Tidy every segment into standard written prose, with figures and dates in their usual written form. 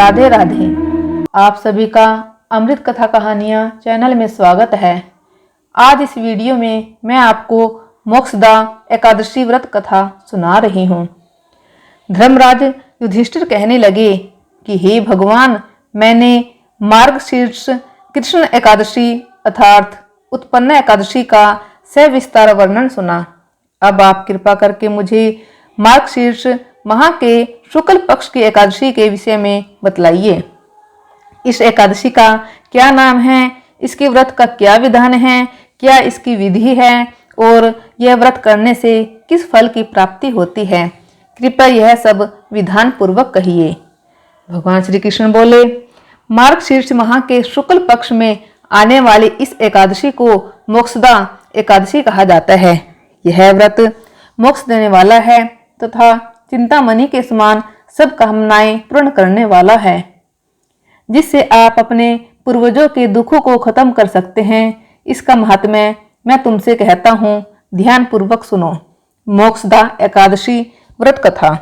राधे राधे। आप सभी का अमृत कथा कहानियाँ चैनल में स्वागत है। आज इस वीडियो में मैं आपको मोक्षदा एकादशी व्रत कथा सुना रही हूँ। धर्मराज युधिष्ठिर कहने लगे कि हे भगवान, मैंने मार्गशीर्ष कृष्ण एकादशी अर्थात उत्पन्न एकादशी का सविस्तार वर्णन सुना। अब आप कृपा करके मुझे मार्गशीर्ष माह के शुक्ल पक्ष की एकादशी के विषय में बतलाइए। इस एकादशी का क्या नाम है, इसके व्रत का क्या विधान है, क्या इसकी विधि है और यह व्रत करने से किस फल की प्राप्ति होती है, कृपया यह सब विधान पूर्वक कहिए। भगवान श्री कृष्ण बोले, मार्गशीर्ष माह के शुक्ल पक्ष में आने वाली इस एकादशी को मोक्षदा एकादशी कहा जाता है। यह व्रत मोक्ष देने वाला है तथा चिंतामणि के समान सब कामनाएं पूर्ण करने वाला है, जिससे आप अपने पूर्वजों के दुखों को खत्म कर सकते हैं। इसका महात्म्य मैं तुमसे कहता हूँ, ध्यान पूर्वक सुनो। मोक्षदा एकादशी व्रत कथा।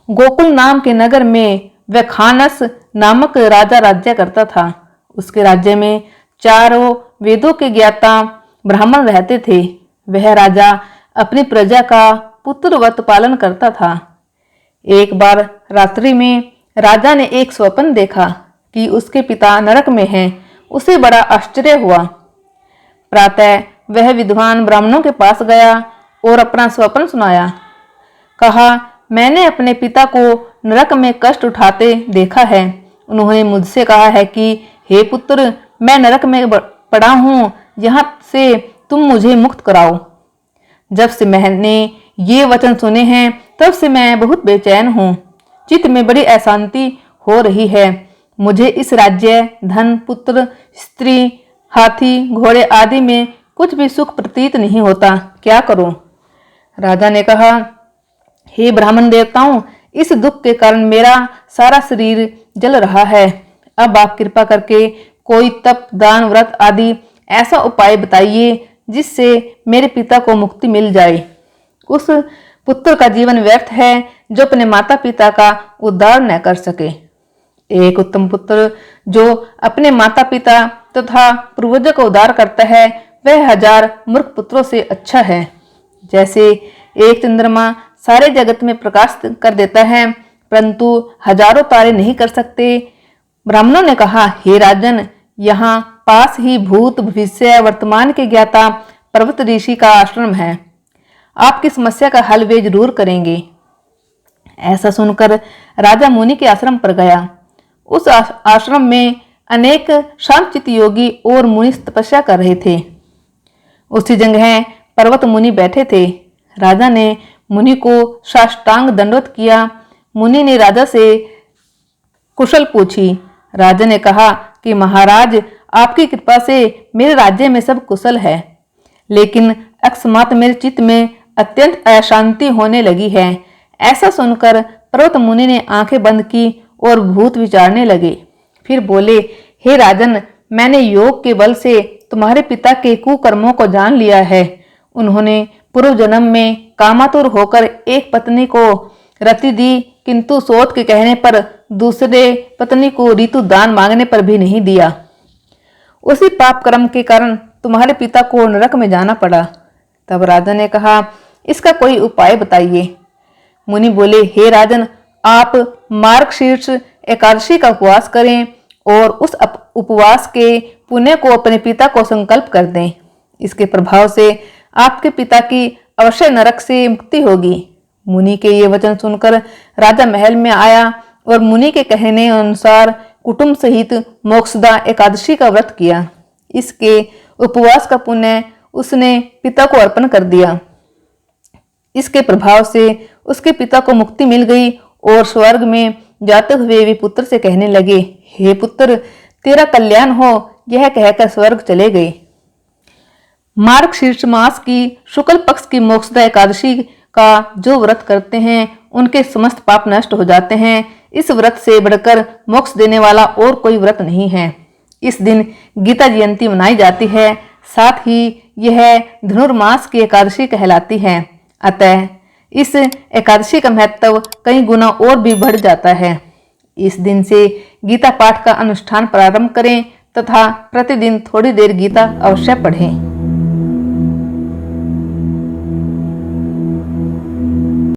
गोकुल नाम के नगर में वैखानस नामक राजा राज्य करता था। उसके राज्य में चारों वेदों के ज्ञाता ब्राह्मण रहते थे। वह राजा अपनी प्रजा का पुत्रवत पालन करता था। एक बार रात्रि में राजा ने एक स्वप्न देखा कि उसके पिता नरक में हैं। उसे बड़ा आश्चर्य हुआ। प्रातः वह विद्वान ब्राह्मणों के पास गया और अपना स्वप्न सुनाया। कहा, मैंने अपने पिता को नरक में कष्ट उठाते देखा है। उन्होंने मुझसे कहा है कि हे पुत्र, मैं नरक में पड़ा हूँ, यहाँ से तुम मुझे मुक्त कराओ। जब से मैंने ये वचन सुने हैं तब से मैं बहुत बेचैन हूँ। चित्त में बड़ी अशांति हो रही है। मुझे इस राज्य, धन, पुत्र, स्त्री, हाथी, घोड़े आदि में कुछ भी सुख प्रतीत नहीं होता। क्या करूं? राजा ने कहा, हे ब्राह्मण देवताओं, इस दुख के कारण मेरा सारा शरीर जल रहा है। अब आप कृपा करके कोई तप, दान, व्रत आदि ऐसा उपाय बताइए जिससे मेरे पिता को मुक्ति मिल जाए। उस पुत्र का जीवन व्यर्थ है जो अपने माता पिता का उद्धार न कर सके। एक उत्तम पुत्र जो अपने माता पिता तथा पूर्वजों का उद्धार करता है, वह 1000 मूर्ख पुत्रों से अच्छा है। जैसे एक चंद्रमा सारे जगत में प्रकाश कर देता है, परंतु हजारों तारे नहीं कर सकते। ब्राह्मणों ने कहा, हे राजन, यहाँ पास ही भूत, भविष्य, वर्तमान के ज्ञाता पर्वत ऋषि का आश्रम है। आपकी समस्या का हल वे जरूर करेंगे। ऐसा सुनकर राजा मुनि के आश्रम पर गया। उस आश्रम में अनेक शांतचित्त योगी और मुनि तपस्या कर रहे थे। उसी जगह पर्वत मुनि बैठे थे। राजा ने मुनि को साष्टांग दंडवत किया। मुनि ने राजा से कुशल पूछी। राजा ने कहा कि महाराज, आपकी कृपा से मेरे राज्य में सब कुशल है, लेकिन अकस्मात मेरे चित्त में अत्यंत अशांति होने लगी है। ऐसा सुनकर पर्वत मुनि ने आंखें बंद की और भूत विचारने लगे। फिर बोले, हे राजन, मैंने योग के बल से तुम्हारे पिता के कुकर्मों को जान लिया है। उन्होंने पूर्व जन्म में कामातुर होकर एक पत्नी को रति दी, किंतु सोच के कहने पर दूसरे पत्नी को ऋतु दान मांगने पर भी नहीं दिया। उसी पाप कर्म के कारण तुम्हारे पिता को नरक में जाना पड़ा। तब राजा ने कहा, इसका कोई उपाय बताइए। मुनि बोले, हे राजन, आप मार्गशीर्ष एकादशी का उपवास करें और उस उपवास के पुण्य को अपने पिता को संकल्प कर दें। इसके प्रभाव से आपके पिता की अवश्य नरक से मुक्ति होगी। मुनि के ये वचन सुनकर राजा महल में आया और मुनि के कहने अनुसार कुटुंब सहित मोक्षदा एकादशी का व्रत किया। इसके उपवास का पुण्य उसने पिता को अर्पण कर दिया। इसके प्रभाव से उसके पिता को मुक्ति मिल गई और स्वर्ग में जाते हुए वे पुत्र से कहने लगे, हे पुत्र, तेरा कल्याण हो। यह कहकर स्वर्ग चले गए। मार्गशीर्ष मास की शुक्ल पक्ष की मोक्षदा एकादशी का जो व्रत करते हैं, उनके समस्त पाप नष्ट हो जाते हैं। इस व्रत से बढ़कर मोक्ष देने वाला और कोई व्रत नहीं है। इस दिन गीता जयंती मनाई जाती है। साथ ही यह धनुर्मास की एकादशी कहलाती है। अतः इस एकादशी का महत्व कई गुना और भी बढ़ जाता है। इस दिन से गीता पाठ का अनुष्ठान प्रारंभ करें तथा प्रतिदिन थोड़ी देर गीता अवश्य पढ़ें।